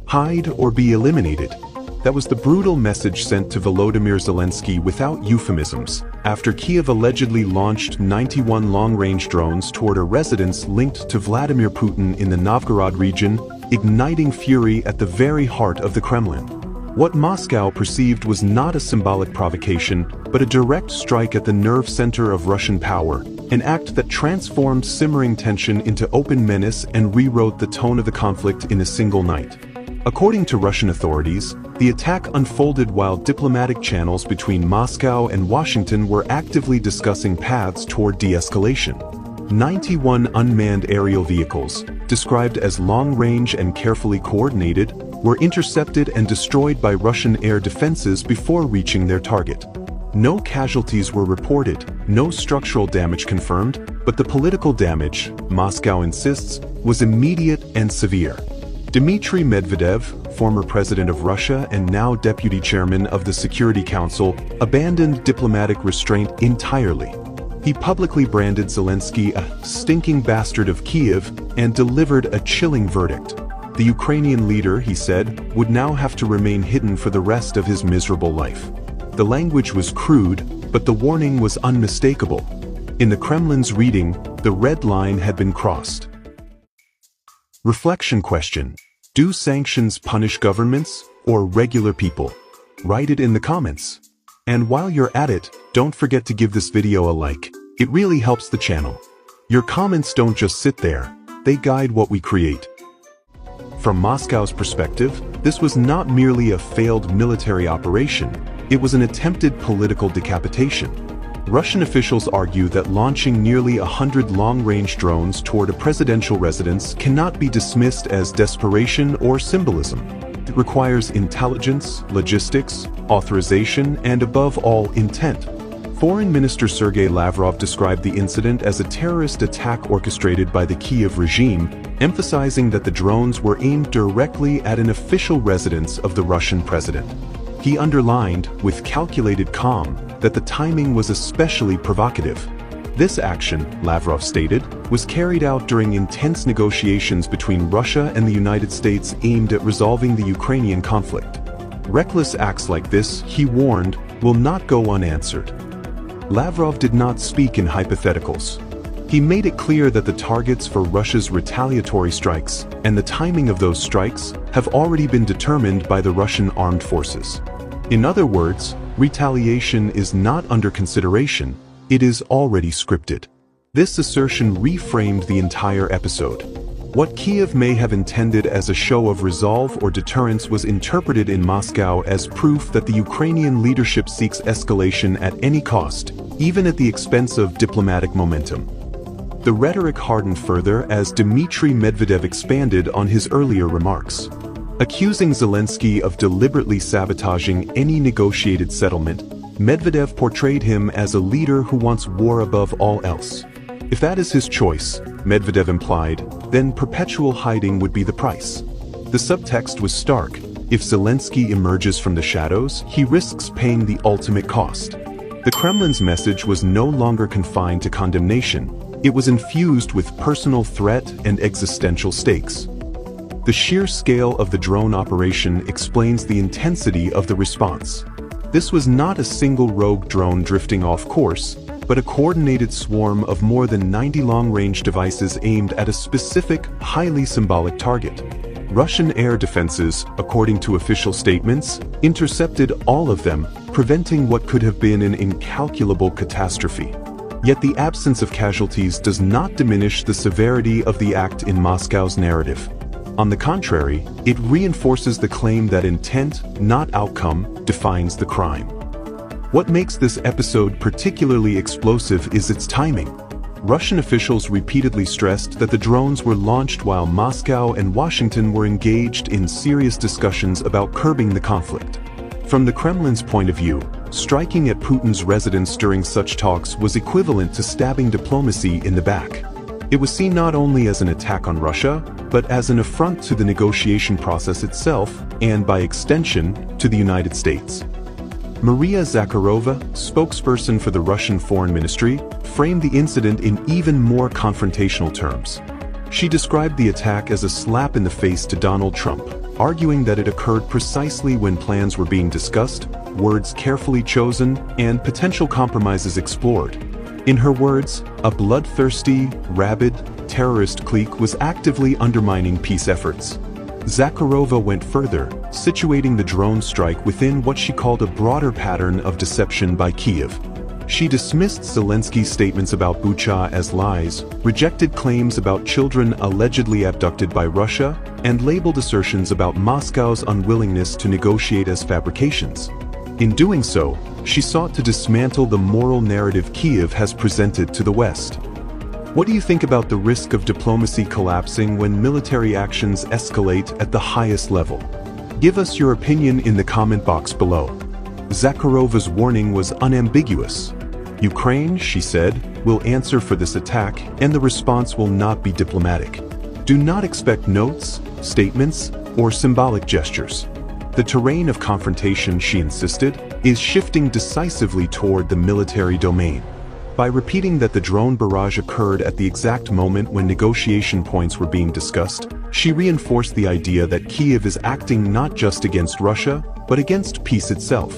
Hide or be eliminated. That was the brutal message sent to Volodymyr Zelensky without euphemisms, after Kyiv allegedly launched 91 long-range drones toward a residence linked to Vladimir Putin in the Novgorod region, igniting fury at the very heart of the Kremlin. What Moscow perceived was not a symbolic provocation, but a direct strike at the nerve center of Russian power, an act that transformed simmering tension into open menace and rewrote the tone of the conflict in a single night. According to Russian authorities, the attack unfolded while diplomatic channels between Moscow and Washington were actively discussing paths toward de-escalation. 91 unmanned aerial vehicles, described as long-range and carefully coordinated, were intercepted and destroyed by Russian air defenses before reaching their target. No casualties were reported, no structural damage confirmed, but the political damage, Moscow insists, was immediate and severe. Dmitry Medvedev, former president of Russia and now deputy chairman of the Security Council, abandoned diplomatic restraint entirely. He publicly branded Zelensky a stinking bastard of Kyiv and delivered a chilling verdict. The Ukrainian leader, he said, would now have to remain hidden for the rest of his miserable life. The language was crude, but the warning was unmistakable. In the Kremlin's reading, the red line had been crossed. Reflection question: do sanctions punish governments or regular people? Write it in the comments. And while you're at it, don't forget to give this video a like. It really helps the channel. Your comments don't just sit there, they guide what we create. From Moscow's perspective, this was not merely a failed military operation, it was an attempted political decapitation. Russian officials argue that launching nearly 100 long-range drones toward a presidential residence cannot be dismissed as desperation or symbolism. It requires intelligence, logistics, authorization, and above all, intent. Foreign Minister Sergei Lavrov described the incident as a terrorist attack orchestrated by the Kyiv regime, emphasizing that the drones were aimed directly at an official residence of the Russian president. He underlined, with calculated calm, that the timing was especially provocative. This action, Lavrov stated, was carried out during intense negotiations between Russia and the United States aimed at resolving the Ukrainian conflict. Reckless acts like this, he warned, will not go unanswered. Lavrov did not speak in hypotheticals. He made it clear that the targets for Russia's retaliatory strikes and the timing of those strikes have already been determined by the Russian armed forces. In other words, retaliation is not under consideration, it is already scripted. This assertion reframed the entire episode. What Kyiv may have intended as a show of resolve or deterrence was interpreted in Moscow as proof that the Ukrainian leadership seeks escalation at any cost, even at the expense of diplomatic momentum. The rhetoric hardened further as Dmitry Medvedev expanded on his earlier remarks. Accusing Zelensky of deliberately sabotaging any negotiated settlement, Medvedev portrayed him as a leader who wants war above all else. If that is his choice, Medvedev implied, then perpetual hiding would be the price. The subtext was stark. If Zelensky emerges from the shadows, he risks paying the ultimate cost. The Kremlin's message was no longer confined to condemnation. It was infused with personal threat and existential stakes. The sheer scale of the drone operation explains the intensity of the response. This was not a single rogue drone drifting off course, but a coordinated swarm of more than 90 long-range devices aimed at a specific, highly symbolic target. Russian air defenses, according to official statements, intercepted all of them, preventing what could have been an incalculable catastrophe. Yet the absence of casualties does not diminish the severity of the act in Moscow's narrative. On the contrary, it reinforces the claim that intent, not outcome, defines the crime. What makes this episode particularly explosive is its timing. Russian officials repeatedly stressed that the drones were launched while Moscow and Washington were engaged in serious discussions about curbing the conflict. From the Kremlin's point of view, striking at Putin's residence during such talks was equivalent to stabbing diplomacy in the back. It was seen not only as an attack on Russia, but as an affront to the negotiation process itself, and by extension, to the United States. Maria Zakharova, spokesperson for the Russian Foreign Ministry, framed the incident in even more confrontational terms. She described the attack as a slap in the face to Donald Trump. arguing that it occurred precisely when plans were being discussed, words carefully chosen, and potential compromises explored. In her words, a bloodthirsty, rabid, terrorist clique was actively undermining peace efforts. Zakharova went further, situating the drone strike within what she called a broader pattern of deception by Kyiv. She dismissed Zelensky's statements about Bucha as lies, rejected claims about children allegedly abducted by Russia, and labeled assertions about Moscow's unwillingness to negotiate as fabrications. In doing so, she sought to dismantle the moral narrative Kyiv has presented to the West. What do you think about the risk of diplomacy collapsing when military actions escalate at the highest level? Give us your opinion in the comment box below. Zakharova's warning was unambiguous. Ukraine, she said, will answer for this attack, and the response will not be diplomatic. Do not expect notes, statements, or symbolic gestures. The terrain of confrontation, she insisted, is shifting decisively toward the military domain. By repeating that the drone barrage occurred at the exact moment when negotiation points were being discussed, she reinforced the idea that Kyiv is acting not just against Russia, but against peace itself.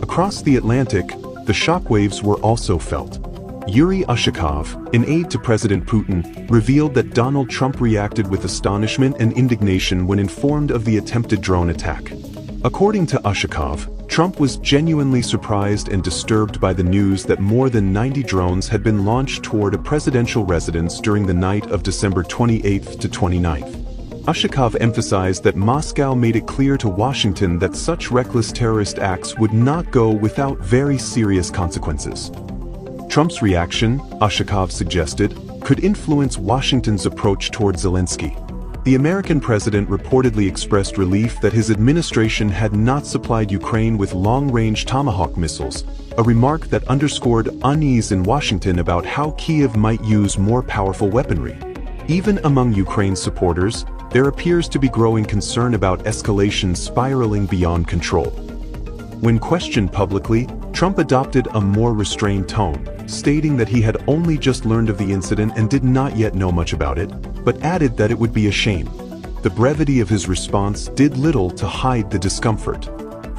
Across the Atlantic, the shockwaves were also felt. Yuri Ushakov, an aide to President Putin, revealed that Donald Trump reacted with astonishment and indignation when informed of the attempted drone attack. According to Ushakov, Trump was genuinely surprised and disturbed by the news that more than 90 drones had been launched toward a presidential residence during the night of December 28th to 29th. Ushakov emphasized that Moscow made it clear to Washington that such reckless terrorist acts would not go without very serious consequences. Trump's reaction, Ushakov suggested, could influence Washington's approach toward Zelensky. The American president reportedly expressed relief that his administration had not supplied Ukraine with long-range Tomahawk missiles, a remark that underscored unease in Washington about how Kyiv might use more powerful weaponry. Even among Ukraine's supporters, there appears to be growing concern about escalation spiraling beyond control. When questioned publicly, Trump adopted a more restrained tone, stating that he had only just learned of the incident and did not yet know much about it, but added that it would be a shame. The brevity of his response did little to hide the discomfort.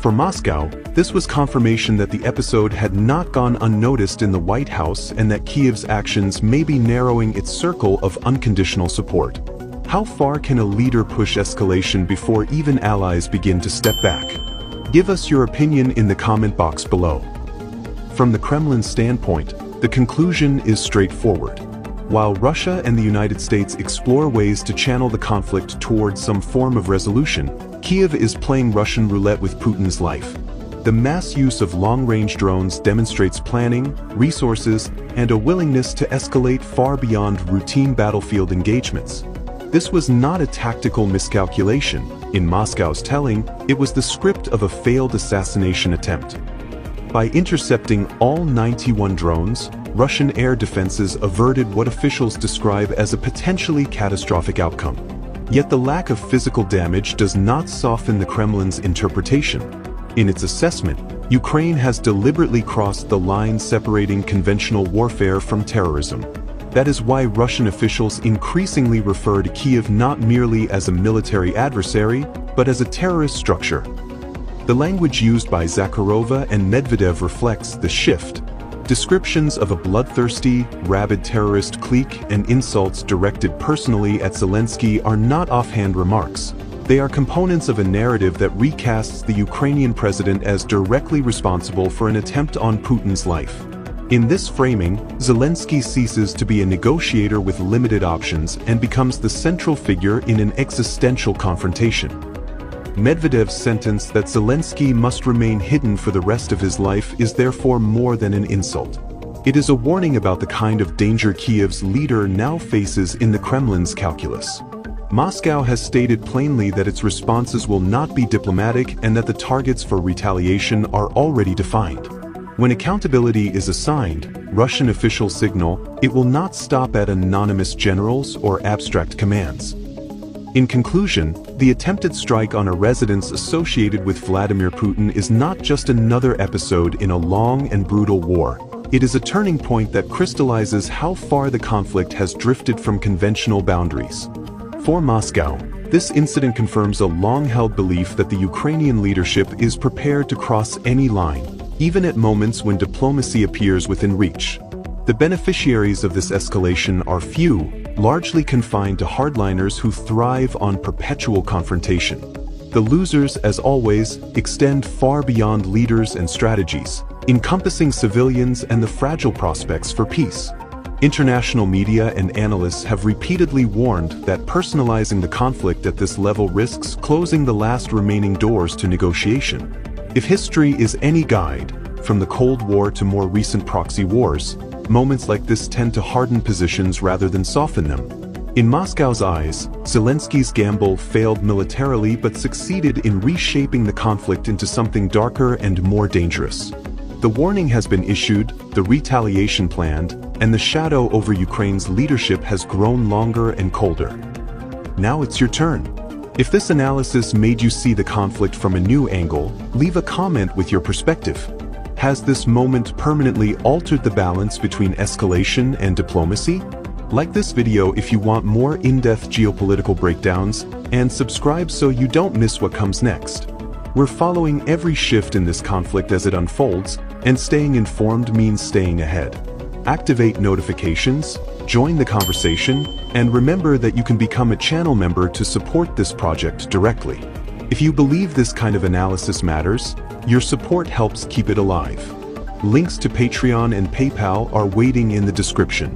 For Moscow, this was confirmation that the episode had not gone unnoticed in the White House and that Kyiv's actions may be narrowing its circle of unconditional support. How far can a leader push escalation before even allies begin to step back? Give us your opinion in the comment box below. From the Kremlin standpoint, the conclusion is straightforward. While Russia and the United States explore ways to channel the conflict towards some form of resolution, Kyiv is playing Russian roulette with Putin's life. The mass use of long-range drones demonstrates planning, resources, and a willingness to escalate far beyond routine battlefield engagements. This was not a tactical miscalculation. In Moscow's telling, it was the script of a failed assassination attempt. By intercepting all 91 drones, Russian air defenses averted what officials describe as a potentially catastrophic outcome. Yet the lack of physical damage does not soften the Kremlin's interpretation. In its assessment, Ukraine has deliberately crossed the line separating conventional warfare from terrorism. That is why Russian officials increasingly refer to Kyiv not merely as a military adversary, but as a terrorist structure. The language used by Zakharova and Medvedev reflects the shift. Descriptions of a bloodthirsty, rabid terrorist clique and insults directed personally at Zelensky are not offhand remarks. They are components of a narrative that recasts the Ukrainian president as directly responsible for an attempt on Putin's life. In this framing, Zelensky ceases to be a negotiator with limited options and becomes the central figure in an existential confrontation. Medvedev's sentence that Zelensky must remain hidden for the rest of his life is therefore more than an insult. It is a warning about the kind of danger Kyiv's leader now faces in the Kremlin's calculus. Moscow has stated plainly that its responses will not be diplomatic and that the targets for retaliation are already defined. When accountability is assigned, Russian officials signal, it will not stop at anonymous generals or abstract commands. In conclusion, the attempted strike on a residence associated with Vladimir Putin is not just another episode in a long and brutal war. It is a turning point that crystallizes how far the conflict has drifted from conventional boundaries. For Moscow, This incident confirms a long-held belief that the Ukrainian leadership is prepared to cross any line, even at moments when diplomacy appears within reach. The beneficiaries of this escalation are few, largely confined to hardliners who thrive on perpetual confrontation. The losers, as always, extend far beyond leaders and strategies, encompassing civilians and the fragile prospects for peace. International media and analysts have repeatedly warned that personalizing the conflict at this level risks closing the last remaining doors to negotiation. If history is any guide, from the Cold War to more recent proxy wars, moments like this tend to harden positions rather than soften them. In Moscow's eyes, Zelensky's gamble failed militarily but succeeded in reshaping the conflict into something darker and more dangerous. The warning has been issued, the retaliation planned, and the shadow over Ukraine's leadership has grown longer and colder. Now it's your turn. If this analysis made you see the conflict from a new angle, leave a comment with your perspective. Has this moment permanently altered the balance between escalation and diplomacy? Like this video if you want more in-depth geopolitical breakdowns, and subscribe so you don't miss what comes next. We're following every shift in this conflict as it unfolds, and staying informed means staying ahead. Activate notifications, join the conversation, and remember that you can become a channel member to support this project directly. If you believe this kind of analysis matters, your support helps keep it alive. Links to Patreon and PayPal are waiting in the description.